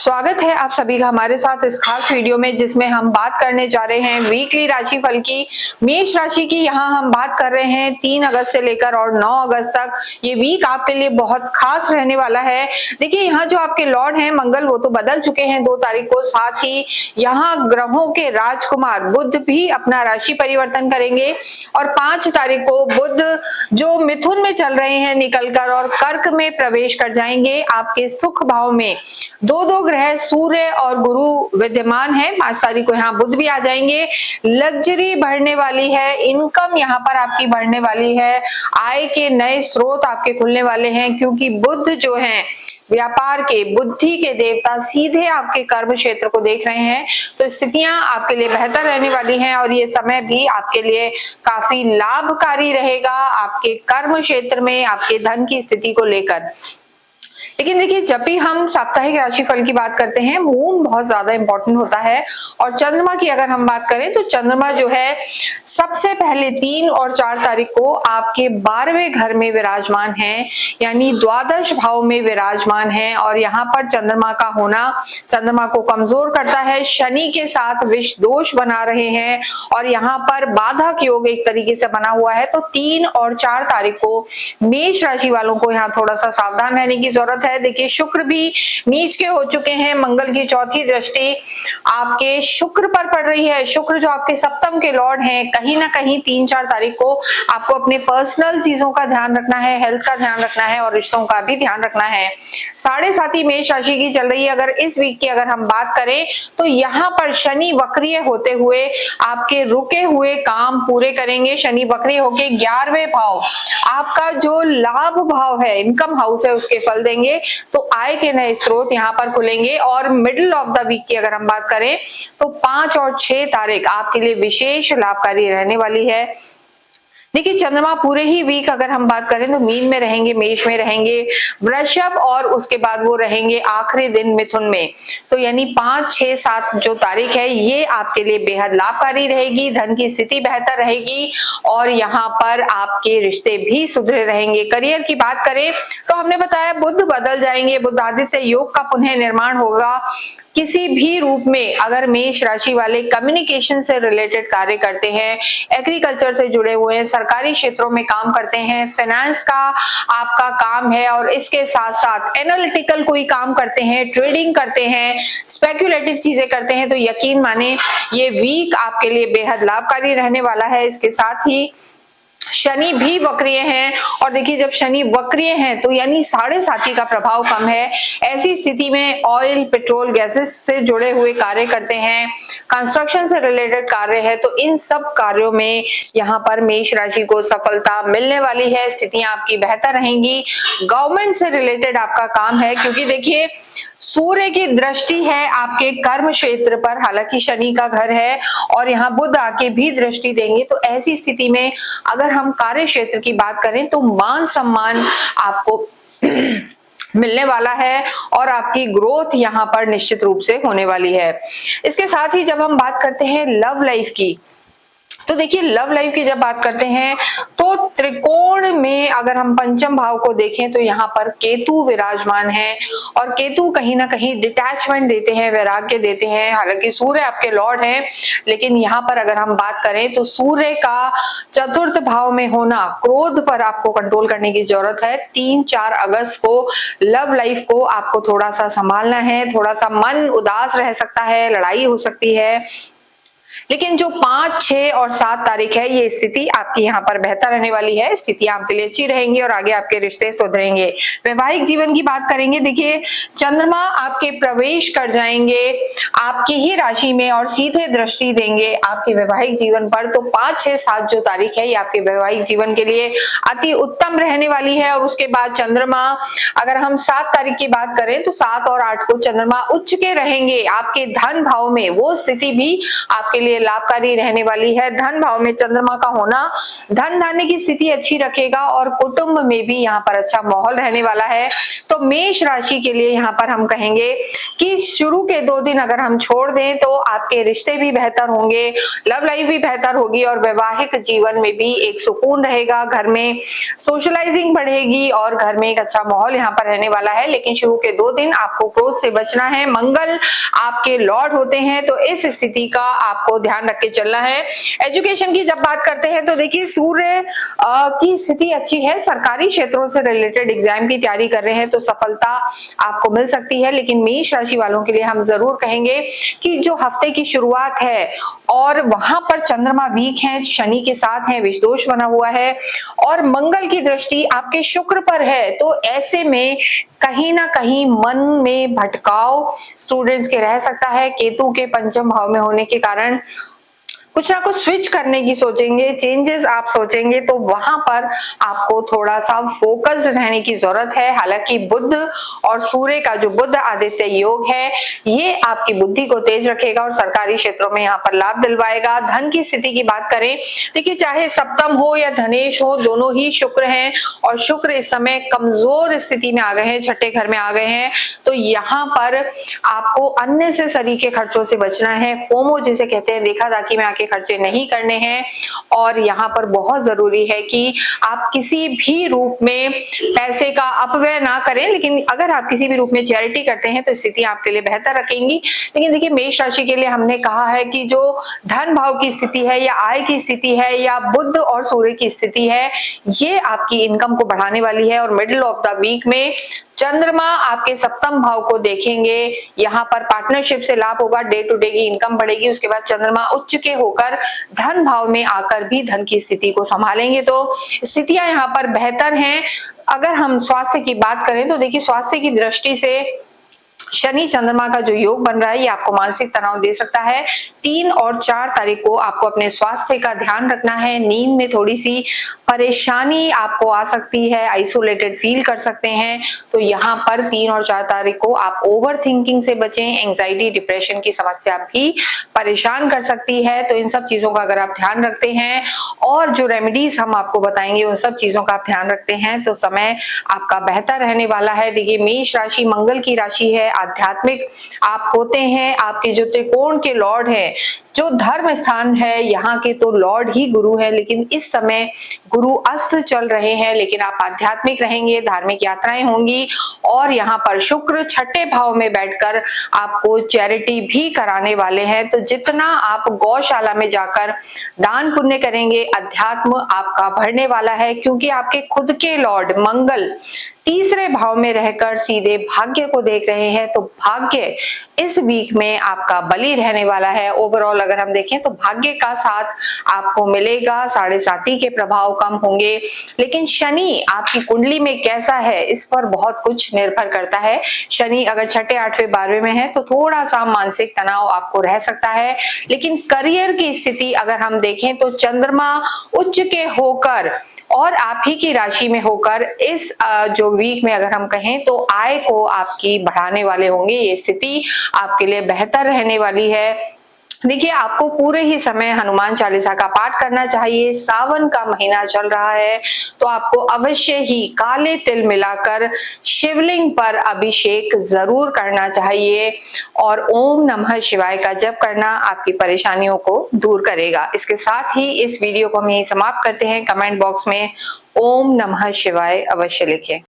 स्वागत है आप सभी का हमारे साथ इस खास वीडियो में, जिसमें हम बात करने जा रहे हैं वीकली राशिफल की। मेष राशि की यहाँ हम बात कर रहे हैं 3 अगस्त से लेकर और 9 अगस्त तक। ये वीक आपके लिए बहुत खास रहने वाला है। देखिए, यहाँ जो आपके लॉर्ड हैं मंगल, वो तो बदल चुके हैं 2 तारीख को। साथ ही यहाँ ग्रहों के राजकुमार बुध भी अपना राशि परिवर्तन करेंगे और 5 तारीख को बुध जो मिथुन में चल रहे हैं निकलकर और कर्क में प्रवेश कर जाएंगे। आपके सुख भाव में दो ग्रह सूर्य और गुरु विद्यमान है। 5 तारीख को यहाँ बुध भी आ जाएंगे। लग्जरी बढ़ने वाली है, इनकम यहाँ पर आपकी बढ़ने वाली है, आय के नए स्रोत आपके खुलने वाले हैं, क्योंकि बुध जो है व्यापार के, बुद्धि के देवता सीधे आपके कर्म क्षेत्र को देख रहे हैं। तो स्थितियां आपके लिए बेहतर रहने वाली हैं और ये समय भी आपके लिए काफी लाभकारी रहेगा आपके कर्म क्षेत्र में, आपके धन की स्थिति को लेकर। लेकिन देखिए, जब भी हम साप्ताहिक राशिफल की बात करते हैं, मून बहुत ज्यादा इंपॉर्टेंट होता है। और चंद्रमा की अगर हम बात करें तो चंद्रमा जो है सबसे पहले 3 और 4 तारीख को आपके 12वें घर में विराजमान है, यानी द्वादश भाव में विराजमान है। और यहाँ पर चंद्रमा का होना चंद्रमा को कमजोर करता है। शनि के साथ विष दोष बना रहे हैं और यहाँ पर बाधक योग एक तरीके से बना हुआ है। तो 3 और 4 तारीख को मेष राशि वालों को यहाँ थोड़ा सा सावधान रहने की जरूरत है। देखिए, शुक्र भी नीच के हो चुके हैं। मंगल की चौथी दृष्टि आपके शुक्र पर पड़ रही है। शुक्र जो आपके सप्तम के लॉर्ड हैं, कहीं ना कहीं 3-4 तारीख को आपको अपने पर्सनल चीजों का ध्यान रखना है, हेल्थ का ध्यान रखना है और रिश्तों का भी ध्यान रखना है। 7.5 मेष राशि की चल रही है। अगर इस वीक की अगर हम बात करें तो यहाँ पर शनि वक्रीय होते हुए आपके रुके हुए काम पूरे करेंगे। शनि वक्रीय होके 11वें भाव, आपका जो लाभ भाव है, इनकम हाउस है, उसके फल देंगे। तो आय के नए स्रोत यहाँ पर खुलेंगे। और मिडिल ऑफ द वीक की अगर हम बात करें तो 5 और 6 तारीख आपके लिए विशेष लाभकारी रहने वाली है। देखिए, चंद्रमा पूरे ही वीक अगर हम बात करें तो मीन में रहेंगे, मेष में रहेंगे, वृषभ और उसके बाद वो रहेंगे आखिरी दिन मिथुन में। तो यानी 5, 6, 7 जो तारीख है ये आपके लिए बेहद लाभकारी रहेगी। धन की स्थिति बेहतर रहेगी और यहाँ पर आपके रिश्ते भी सुधरे रहेंगे। करियर की बात करें तो हमने बताया बुध बदल जाएंगे, बुध आदित्य योग का पुनः निर्माण होगा। किसी भी रूप में अगर मेष राशि वाले कम्युनिकेशन से रिलेटेड कार्य करते हैं, एग्रीकल्चर से जुड़े हुए हैं, सरकारी क्षेत्रों में काम करते हैं, फाइनेंस का आपका काम है और इसके साथ साथ एनालिटिकल कोई काम करते हैं, ट्रेडिंग करते हैं, स्पेक्युलेटिव चीजें करते हैं, तो यकीन माने ये वीक आपके लिए बेहद लाभकारी रहने वाला है। इसके साथ ही शनि भी वक्रीय हैं और देखिए, जब शनि वक्रीय हैं तो यानी 7.5 का प्रभाव कम है। ऐसी स्थिति में ऑयल, पेट्रोल, गैसेस से जुड़े हुए कार्य करते हैं, कंस्ट्रक्शन से रिलेटेड कार्य है, तो इन सब कार्यों में यहाँ पर मेष राशि को सफलता मिलने वाली है। स्थितियां आपकी बेहतर रहेंगी। गवर्नमेंट से रिलेटेड आपका काम है, क्योंकि देखिए सूर्य की दृष्टि है आपके कर्म क्षेत्र पर, हालांकि शनि का घर है और यहाँ बुध आके भी दृष्टि देंगे। तो ऐसी स्थिति में अगर हम कार्य क्षेत्र की बात करें तो मान सम्मान आपको मिलने वाला है और आपकी ग्रोथ यहाँ पर निश्चित रूप से होने वाली है। इसके साथ ही जब हम बात करते हैं लव लाइफ की, तो देखिए लव लाइफ की जब बात करते हैं तो त्रिकोण में अगर हम पंचम भाव को देखें तो यहाँ पर केतु विराजमान है और केतु कहीं ना कहीं डिटैचमेंट देते हैं, वैराग्य देते हैं। हालांकि सूर्य आपके लॉर्ड है, लेकिन यहाँ पर अगर हम बात करें तो सूर्य का चतुर्थ भाव में होना, क्रोध पर आपको कंट्रोल करने की जरूरत है। 3-4 अगस्त को लव लाइफ को आपको थोड़ा सा संभालना है, थोड़ा सा मन उदास रह सकता है, लड़ाई हो सकती है। लेकिन जो 5, 6 और 7 तारीख है ये स्थिति आपकी यहाँ पर बेहतर रहने वाली है। स्थितियां आपके लिए अच्छी रहेंगी और आगे आपके रिश्ते सुधरेंगे। वैवाहिक जीवन की बात करेंगे, देखिए चंद्रमा आपके प्रवेश कर जाएंगे आपकी ही राशि में और सीधे दृष्टि देंगे आपके वैवाहिक जीवन पर। तो 5, 6, 7 जो तारीख है ये आपके वैवाहिक जीवन के लिए अति उत्तम रहने वाली है। और उसके बाद चंद्रमा, अगर हम 7 तारीख की बात करें तो 7 और 8 को चंद्रमा उच्च के रहेंगे आपके धन भाव में। वो स्थिति भी आपके लिए लाभकारी रहने वाली है। धन भाव में चंद्रमा का होना धन धान्य की स्थिति अच्छी रखेगा और कुटुंब में भी यहाँ पर अच्छा माहौल रहने वाला है। तो मेष राशि के लिए यहाँ पर हम कहेंगे कि शुरू के 2 दिन अगर हम छोड़ दें तो आपके रिश्ते भी बेहतर होंगे, लव लाइफ भी बेहतर होगी और वैवाहिक जीवन में भी एक सुकून रहेगा। घर में सोशलाइजिंग बढ़ेगी और घर में एक अच्छा माहौल यहाँ पर रहने वाला है। लेकिन शुरू के 2 दिन आपको क्रोध से बचना है। मंगल आपके लॉर्ड होते हैं तो इस स्थिति का आपको ध्यान रख के चलना है। एजुकेशन की जब बात करते हैं तो देखिए सूर्य की स्थिति अच्छी है। सरकारी क्षेत्रों से रिलेटेड एग्जाम की तैयारी कर रहे हैं तो सफलता आपको मिल सकती है। लेकिन मेष राशि वालों के लिए हम जरूर कहेंगे कि जो हफ्ते की शुरुआत है और वहां पर चंद्रमा वीक है, शनि के साथ है, विष दोष बना हुआ है और मंगल की दृष्टि आपके शुक्र पर है। तो ऐसे में कहीं ना कहीं मन में भटकाव स्टूडेंट्स के रह सकता है। केतु के पंचम भाव में होने के कारण कुछ ना कुछ स्विच करने की सोचेंगे, चेंजेस आप सोचेंगे तो वहां पर आपको थोड़ा सा फोकस्ड रहने की जरूरत है। हालांकि बुध और सूर्य का जो बुध आदित्य योग है ये आपकी बुद्धि को तेज रखेगा और सरकारी क्षेत्रों में यहाँ पर लाभ दिलवाएगा। धन की स्थिति की बात करें, देखिए चाहे सप्तम हो या धनेश हो, दोनों ही शुक्र हैं और शुक्र इस समय कमजोर स्थिति में आ गए हैं, छठे घर में आ गए हैं। तो यहाँ पर आपको अननेसेसरी के खर्चों से बचना है। फोमो जिसे कहते हैं, देखा दाखी में आके खर्चे नहीं करने हैं और यहाँ पर बहुत जरूरी है कि आप किसी भी रूप में पैसे का अपव्यय ना करें। लेकिन अगर आप किसी भी रूप में चैरिटी करते हैं तो स्थिति आपके लिए बेहतर रखेंगी। लेकिन देखिए मेष राशि के लिए हमने कहा है कि जो धन भाव की स्थिति है या आय की स्थिति है या बुध और सूर्य की स्थिति है ये आपकी इनकम को बढ़ाने वाली है। और मिडिल ऑफ द वीक में चंद्रमा आपके सप्तम भाव को देखेंगे, यहाँ पर पार्टनरशिप से लाभ होगा, डे टू डे की इनकम बढ़ेगी। उसके बाद चंद्रमा उच्च के होकर धन भाव में आकर भी धन की स्थिति को संभालेंगे। तो स्थितियां यहाँ पर बेहतर हैं। अगर हम स्वास्थ्य की बात करें तो देखिए स्वास्थ्य की दृष्टि से शनि चंद्रमा का जो योग बन रहा है ये आपको मानसिक तनाव दे सकता है। 3 और 4 तारीख को आपको अपने स्वास्थ्य का ध्यान रखना है। नींद में थोड़ी सी परेशानी आपको आ सकती है, आइसोलेटेड फील कर सकते हैं। तो यहाँ पर 3 और 4 तारीख को आप ओवर थिंकिंग से बचें। एंजाइटी डिप्रेशन की समस्या भी परेशान कर सकती है। तो इन सब चीजों का अगर आप ध्यान रखते हैं और जो रेमेडीज हम आपको बताएंगे उन सब चीजों का आप ध्यान रखते हैं तो समय आपका बेहतर रहने वाला है। देखिए मेष राशि मंगल की राशि है, आध्यात्मिक आप होते हैं। आपके जो त्रिकोण के लॉर्ड है, जो धर्म स्थान है यहाँ के तो लॉर्ड ही गुरु है। लेकिन इस समय गुरु अस्त चल रहे हैं, लेकिन आप आध्यात्मिक रहेंगे, धार्मिक यात्राएं होंगी और यहाँ पर शुक्र छठे भाव में बैठकर आपको चैरिटी भी कराने वाले हैं। तो जितना आप गौशाला में जाकर दान पुण्य करेंगे, अध्यात्म आपका बढ़ने वाला है। क्योंकि आपके खुद के लॉर्ड मंगल तीसरे भाव में रहकर सीधे भाग्य को देख रहे हैं तो भाग्य इस वीक में आपका बली रहने वाला है। ओवरऑल अगर हम देखें तो भाग्य का साथ आपको मिलेगा, 7.5 के प्रभाव कम होंगे। लेकिन शनि आपकी कुंडली में कैसा है इस पर बहुत कुछ निर्भर करता है। शनि अगर छठे, 8वें, 12वें में है तो थोड़ा सा मानसिक तनाव आपको रह सकता है। लेकिन करियर की स्थिति अगर हम देखें तो चंद्रमा उच्च के होकर और आप ही की राशि में होकर इस जो वीक में अगर हम कहें तो आय को आपकी बढ़ाने वाले होंगे। ये स्थिति आपके लिए बेहतर रहने वाली है। देखिए आपको पूरे ही समय हनुमान चालीसा का पाठ करना चाहिए। सावन का महीना चल रहा है तो आपको अवश्य ही काले तिल मिलाकर शिवलिंग पर अभिषेक जरूर करना चाहिए और ओम नमः शिवाय का जप करना आपकी परेशानियों को दूर करेगा। इसके साथ ही इस वीडियो को हम यहीं समाप्त करते हैं। कमेंट बॉक्स में ओम नमः शिवाय अवश्य लिखें।